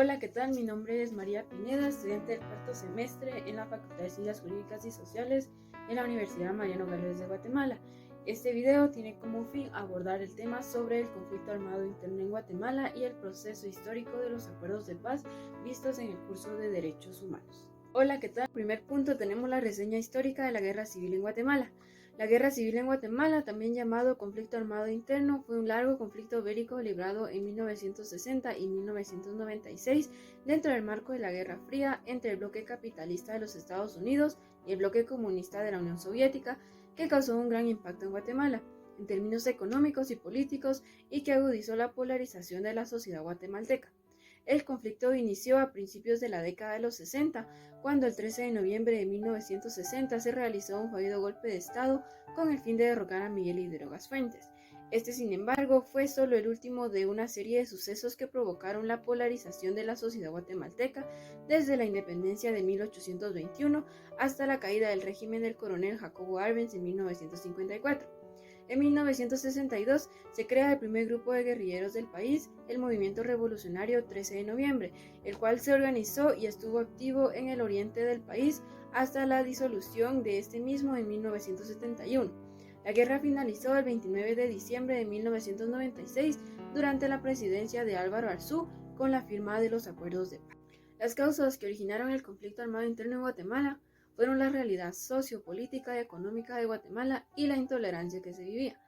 Hola, ¿qué tal? Mi nombre es María Pineda, estudiante del cuarto semestre en la Facultad de Ciencias Jurídicas y Sociales en la Universidad Mariano Gálvez de Guatemala. Este video tiene como fin abordar el tema sobre el conflicto armado interno en Guatemala y el proceso histórico de los acuerdos de paz vistos en el curso de Derechos Humanos. Hola, ¿qué tal? Primer punto, tenemos la reseña histórica de la Guerra Civil en Guatemala. La Guerra Civil en Guatemala, también llamado conflicto armado interno, fue un largo conflicto bélico librado en 1960 y 1996 dentro del marco de la Guerra Fría entre el bloque capitalista de los Estados Unidos y el bloque comunista de la Unión Soviética, que causó un gran impacto en Guatemala en términos económicos y políticos y que agudizó la polarización de la sociedad guatemalteca. El conflicto inició a principios de la década de los 60, cuando el 13 de noviembre de 1960 se realizó un fallido golpe de Estado con el fin de derrocar a Miguel Hidrogas Fuentes. Este, sin embargo, fue solo el último de una serie de sucesos que provocaron la polarización de la sociedad guatemalteca desde la independencia de 1821 hasta la caída del régimen del coronel Jacobo Arbenz en 1954. En 1962 se crea el primer grupo de guerrilleros del país, el Movimiento Revolucionario 13 de Noviembre, el cual se organizó y estuvo activo en el oriente del país hasta la disolución de este mismo en 1971. La guerra finalizó el 29 de diciembre de 1996 durante la presidencia de Álvaro Arzú con la firma de los acuerdos de paz. Las causas que originaron el conflicto armado interno en Guatemala fueron la realidad sociopolítica y económica de Guatemala y la intolerancia que se vivía.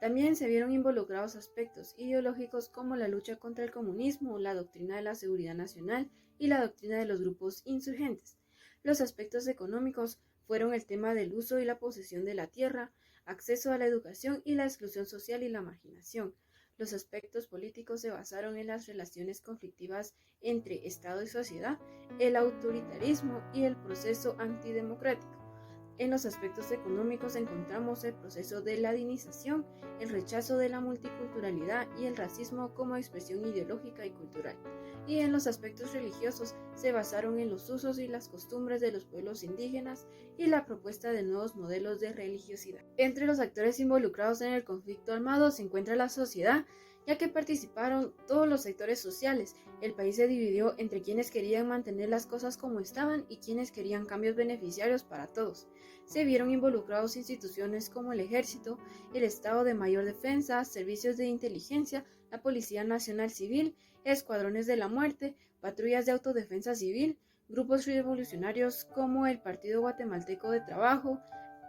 También se vieron involucrados aspectos ideológicos como la lucha contra el comunismo, la doctrina de la seguridad nacional y la doctrina de los grupos insurgentes. Los aspectos económicos fueron el tema del uso y la posesión de la tierra, acceso a la educación y la exclusión social y la marginación. Los aspectos políticos se basaron en las relaciones conflictivas entre Estado y sociedad, el autoritarismo y el proceso antidemocrático. En los aspectos económicos encontramos el proceso de ladinización, el rechazo de la multiculturalidad y el racismo como expresión ideológica y cultural. Y en los aspectos religiosos se basaron en los usos y las costumbres de los pueblos indígenas y la propuesta de nuevos modelos de religiosidad. Entre los actores involucrados en el conflicto armado se encuentra la sociedad, ya que participaron todos los sectores sociales. El país se dividió entre quienes querían mantener las cosas como estaban y quienes querían cambios beneficiarios para todos. Se vieron involucrados instituciones como el Ejército, el Estado de Mayor Defensa, servicios de inteligencia, la Policía Nacional Civil, escuadrones de la muerte, patrullas de autodefensa civil, grupos revolucionarios como el Partido Guatemalteco de Trabajo,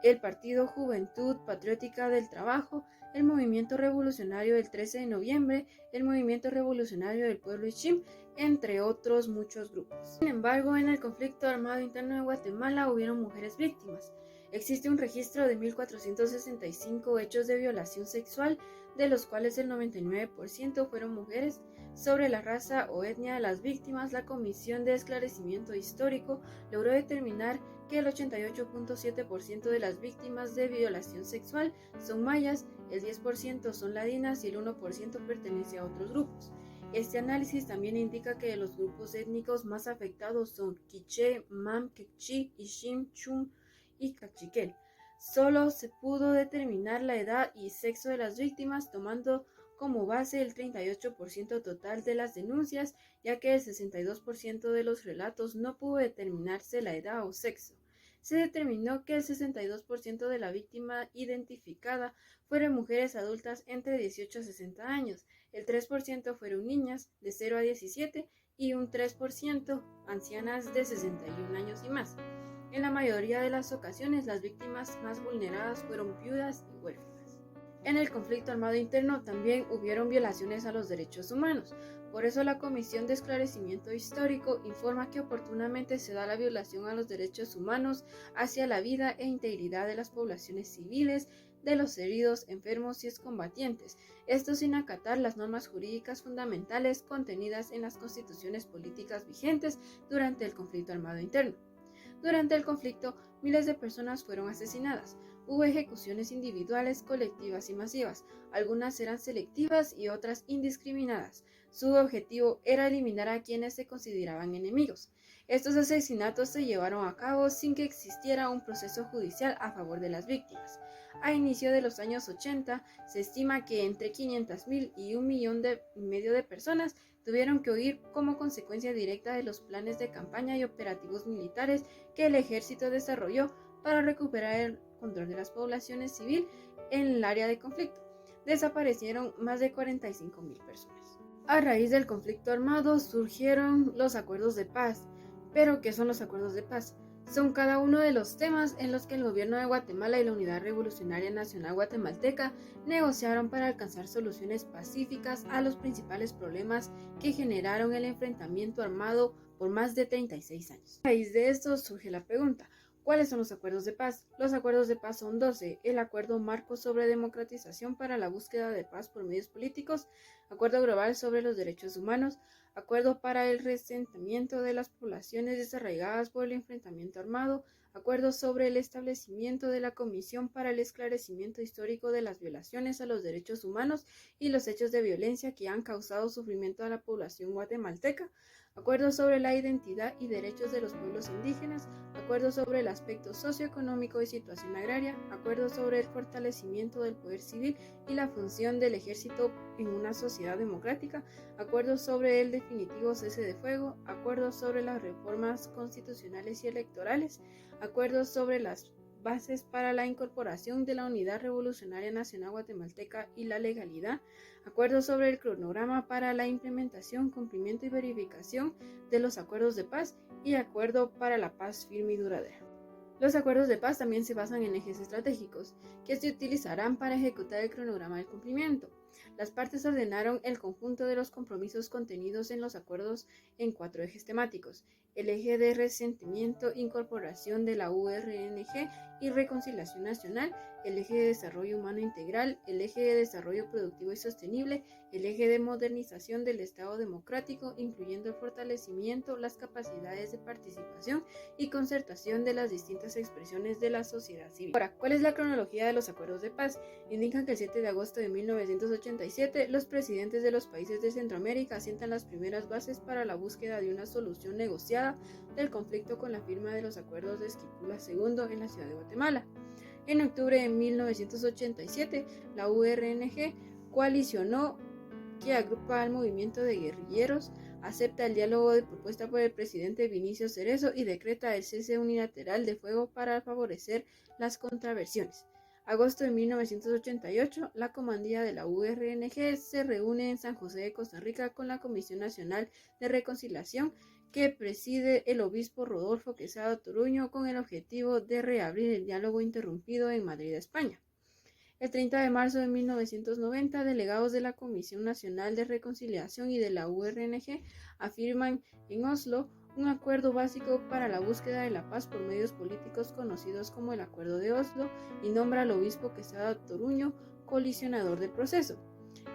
el Partido Juventud Patriótica del Trabajo, el Movimiento Revolucionario del 13 de Noviembre, el Movimiento Revolucionario del Pueblo Ixim, entre otros muchos grupos. Sin embargo, en el conflicto armado interno de Guatemala hubieron mujeres víctimas. Existe un registro de 1.465 hechos de violación sexual, de los cuales el 99% fueron mujeres. Sobre la raza o etnia de las víctimas, la Comisión de Esclarecimiento Histórico logró determinar que el 88.7% de las víctimas de violación sexual son mayas, el 10% son ladinas y el 1% pertenece a otros grupos. Este análisis también indica que los grupos étnicos más afectados son quiché, mam, quechí, ixim, chum y cachiquel. Solo se pudo determinar la edad y sexo de las víctimas tomando como base el 38% total de las denuncias, ya que el 62% de los relatos no pudo determinarse la edad o sexo. Se determinó que el 62% de la víctima identificada fueron mujeres adultas entre 18 a 60 años, el 3% fueron niñas de 0 a 17 y un 3% ancianas de 61 años y más. En la mayoría de las ocasiones, las víctimas más vulneradas fueron viudas y huérfanas. En el conflicto armado interno también hubieron violaciones a los derechos humanos. Por eso la Comisión de Esclarecimiento Histórico informa que oportunamente se da la violación a los derechos humanos hacia la vida e integridad de las poblaciones civiles, de los heridos, enfermos y excombatientes, esto sin acatar las normas jurídicas fundamentales contenidas en las constituciones políticas vigentes durante el conflicto armado interno. Durante el conflicto, miles de personas fueron asesinadas. Hubo ejecuciones individuales, colectivas y masivas. Algunas eran selectivas y otras indiscriminadas. Su objetivo era eliminar a quienes se consideraban enemigos. Estos asesinatos se llevaron a cabo sin que existiera un proceso judicial a favor de las víctimas. A inicio de los años 80, se estima que entre 500,000 y 1,5 millones de personas tuvieron que huir como consecuencia directa de los planes de campaña y operativos militares que el ejército desarrolló para recuperar el control de las poblaciones civiles en el área de conflicto. Desaparecieron más de 45.000 personas. A raíz del conflicto armado surgieron los acuerdos de paz. ¿Pero qué son los acuerdos de paz? Son cada uno de los temas en los que el gobierno de Guatemala y la Unidad Revolucionaria Nacional Guatemalteca negociaron para alcanzar soluciones pacíficas a los principales problemas que generaron el enfrentamiento armado por más de 36 años. A raíz de esto surge la pregunta: ¿cuáles son los acuerdos de paz? Los acuerdos de paz son 12. El Acuerdo Marco sobre Democratización para la Búsqueda de Paz por Medios Políticos, Acuerdo Global sobre los Derechos Humanos, Acuerdo para el Resentimiento de las Poblaciones Desarraigadas por el Enfrentamiento Armado, Acuerdo sobre el establecimiento de la Comisión para el Esclarecimiento Histórico de las Violaciones a los Derechos Humanos y los hechos de violencia que han causado sufrimiento a la población guatemalteca, Acuerdo sobre la identidad y derechos de los pueblos indígenas, Acuerdo sobre el aspecto socioeconómico y situación agraria, Acuerdo sobre el fortalecimiento del poder civil y la función del ejército en una sociedad democrática, Acuerdo sobre el definitivo cese de fuego, Acuerdo sobre las reformas constitucionales y electorales, Acuerdo sobre las bases para la incorporación de la Unidad Revolucionaria Nacional Guatemalteca y la legalidad, Acuerdo sobre el cronograma para la implementación, cumplimiento y verificación de los acuerdos de paz y Acuerdo para la paz firme y duradera. Los acuerdos de paz también se basan en ejes estratégicos que se utilizarán para ejecutar el cronograma del cumplimiento. Las partes ordenaron el conjunto de los compromisos contenidos en los acuerdos en 4 ejes temáticos: el eje de resentimiento, incorporación de la URNG y reconciliación nacional, el eje de desarrollo humano integral, el eje de desarrollo productivo y sostenible, el eje de modernización del Estado democrático, incluyendo el fortalecimiento, las capacidades de participación y concertación de las distintas expresiones de la sociedad civil. Ahora, ¿cuál es la cronología de los acuerdos de paz? Indican que el 7 de agosto de 1987, los presidentes de los países de Centroamérica asientan las primeras bases para la búsqueda de una solución negociada del conflicto con la firma de los acuerdos de Esquipula II en la ciudad de Guatemala. En octubre de 1987, la URNG coalicionó, que agrupa al movimiento de guerrilleros, acepta el diálogo de propuesta por el presidente Vinicio Cerezo y decreta el cese unilateral de fuego para favorecer las contraversiones. Agosto de 1988, la comandía de la URNG se reúne en San José de Costa Rica con la Comisión Nacional de Reconciliación, que preside el obispo Rodolfo Quesada Toruño, con el objetivo de reabrir el diálogo interrumpido en Madrid, España. El 30 de marzo de 1990, delegados de la Comisión Nacional de Reconciliación y de la URNG afirman en Oslo un acuerdo básico para la búsqueda de la paz por medios políticos conocidos como el Acuerdo de Oslo y nombra al obispo Quesada Toruño colisionador del proceso.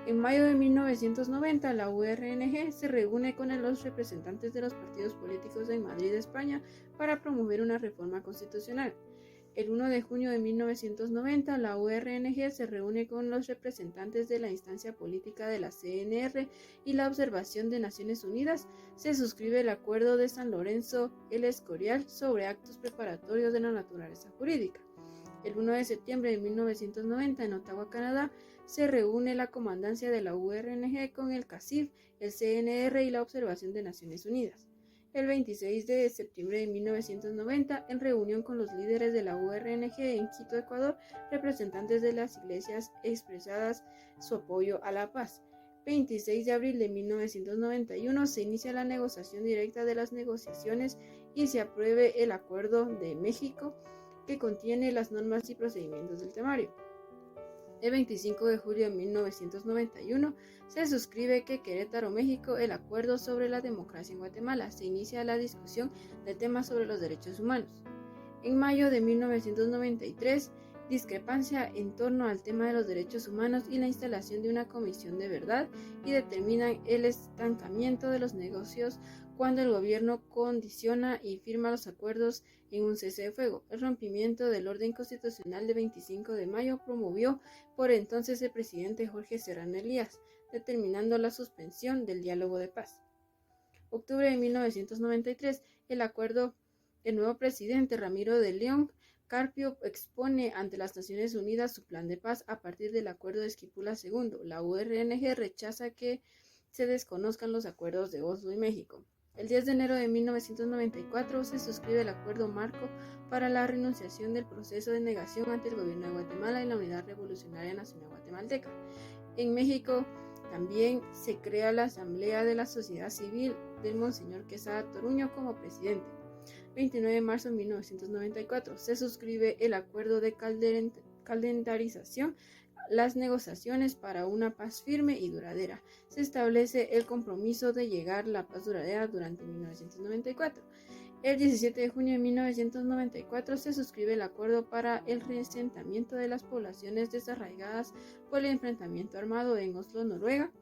En mayo de 1990, la URNG se reúne con los representantes de los partidos políticos en Madrid, España, para promover una reforma constitucional. El 1 de junio de 1990, la URNG se reúne con los representantes de la instancia política de la CNR y la Observación de Naciones Unidas. Se suscribe el Acuerdo de San Lorenzo El Escorial sobre actos preparatorios de la naturaleza jurídica. El 1 de septiembre de 1990, en Ottawa, Canadá, se reúne la comandancia de la URNG con el CACIF, el CNR y la Observación de Naciones Unidas. El 26 de septiembre de 1990, en reunión con los líderes de la URNG en Quito, Ecuador, representantes de las iglesias expresadas su apoyo a la paz. 26 de abril de 1991 se inicia la negociación directa de las negociaciones y se apruebe el Acuerdo de México, que contiene las normas y procedimientos del temario. El 25 de julio de 1991 se suscribe que Querétaro, México, el Acuerdo sobre la Democracia en Guatemala. Se inicia la discusión del tema sobre los derechos humanos. En mayo de 1993, discrepancia en torno al tema de los derechos humanos y la instalación de una comisión de verdad, y determinan el estancamiento de los negocios cuando el gobierno condiciona y firma los acuerdos en un cese de fuego. El rompimiento del orden constitucional de 25 de mayo promovió por entonces el presidente Jorge Serrano Elías, determinando la suspensión del diálogo de paz. Octubre de 1993, el nuevo presidente Ramiro de León Carpio expone ante las Naciones Unidas su plan de paz a partir del Acuerdo de Esquipula II. La URNG rechaza que se desconozcan los acuerdos de Oslo y México. El 10 de enero de 1994 se suscribe el Acuerdo Marco para la renunciación del proceso de negación ante el gobierno de Guatemala y la Unidad Revolucionaria Nacional Guatemalteca. En México también se crea la Asamblea de la Sociedad Civil del Monseñor Quesada Toruño como presidente. 29 de marzo de 1994 se suscribe el Acuerdo de calendarización, las negociaciones para una paz firme y duradera. Se establece el compromiso de llegar a la paz duradera durante 1994. El 17 de junio de 1994 se suscribe el acuerdo para el reasentamiento de las poblaciones desarraigadas por el enfrentamiento armado en Oslo, Noruega.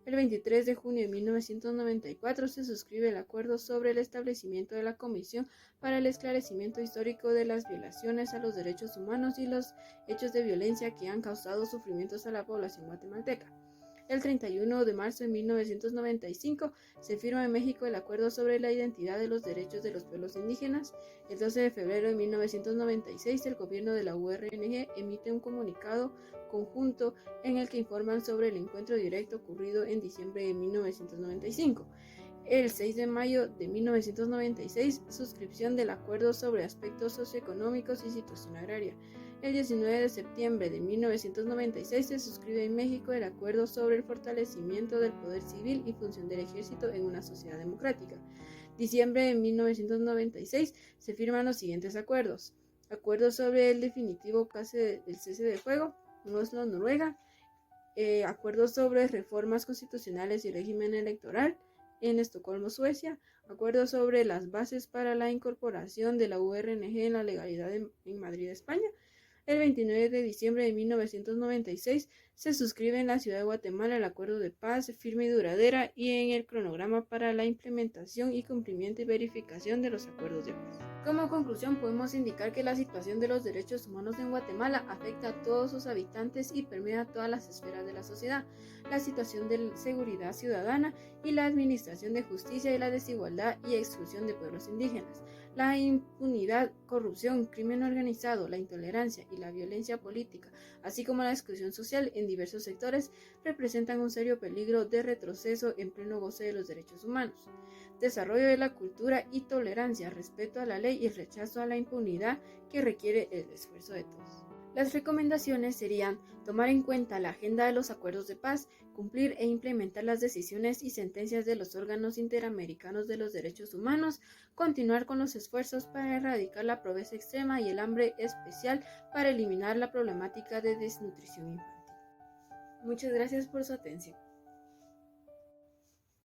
El 23 de junio de 1994 se suscribe el acuerdo sobre el establecimiento de la Comisión para el Esclarecimiento Histórico de las Violaciones a los Derechos Humanos y los hechos de violencia que han causado sufrimientos a la población guatemalteca. El 31 de marzo de 1995 se firma en México el Acuerdo sobre la Identidad de los Derechos de los Pueblos Indígenas. El 12 de febrero de 1996 el gobierno de la URNG emite un comunicado conjunto en el que informan sobre el encuentro directo ocurrido en diciembre de 1995. El 6 de mayo de 1996, suscripción del Acuerdo sobre Aspectos Socioeconómicos y Situación Agraria. El 19 de septiembre de 1996 se suscribe en México el Acuerdo sobre el fortalecimiento del poder civil y función del ejército en una sociedad democrática. Diciembre de 1996 se firman los siguientes acuerdos. Acuerdo sobre el definitivo cese de fuego en Oslo, Noruega. Acuerdo sobre reformas constitucionales y régimen electoral en Estocolmo, Suecia. Acuerdo sobre las bases para la incorporación de la URNG en la legalidad en Madrid, España. El 29 de diciembre de 1996 se suscribe en la ciudad de Guatemala el Acuerdo de Paz firme y duradera y en el cronograma para la implementación y cumplimiento y verificación de los acuerdos de paz. Como conclusión, podemos indicar que la situación de los derechos humanos en Guatemala afecta a todos sus habitantes y permea todas las esferas de la sociedad. La situación de seguridad ciudadana y la administración de justicia y la desigualdad y exclusión de pueblos indígenas. La impunidad, corrupción, crimen organizado, la intolerancia y la violencia política, así como la exclusión social en diversos sectores, representan un serio peligro de retroceso en pleno goce de los derechos humanos. Desarrollo de la cultura y tolerancia, respeto a la ley y rechazo a la impunidad que requiere el esfuerzo de todos. Las recomendaciones serían tomar en cuenta la agenda de los acuerdos de paz, cumplir e implementar las decisiones y sentencias de los órganos interamericanos de los derechos humanos, continuar con los esfuerzos para erradicar la pobreza extrema y el hambre especial para eliminar la problemática de desnutrición infantil. Muchas gracias por su atención.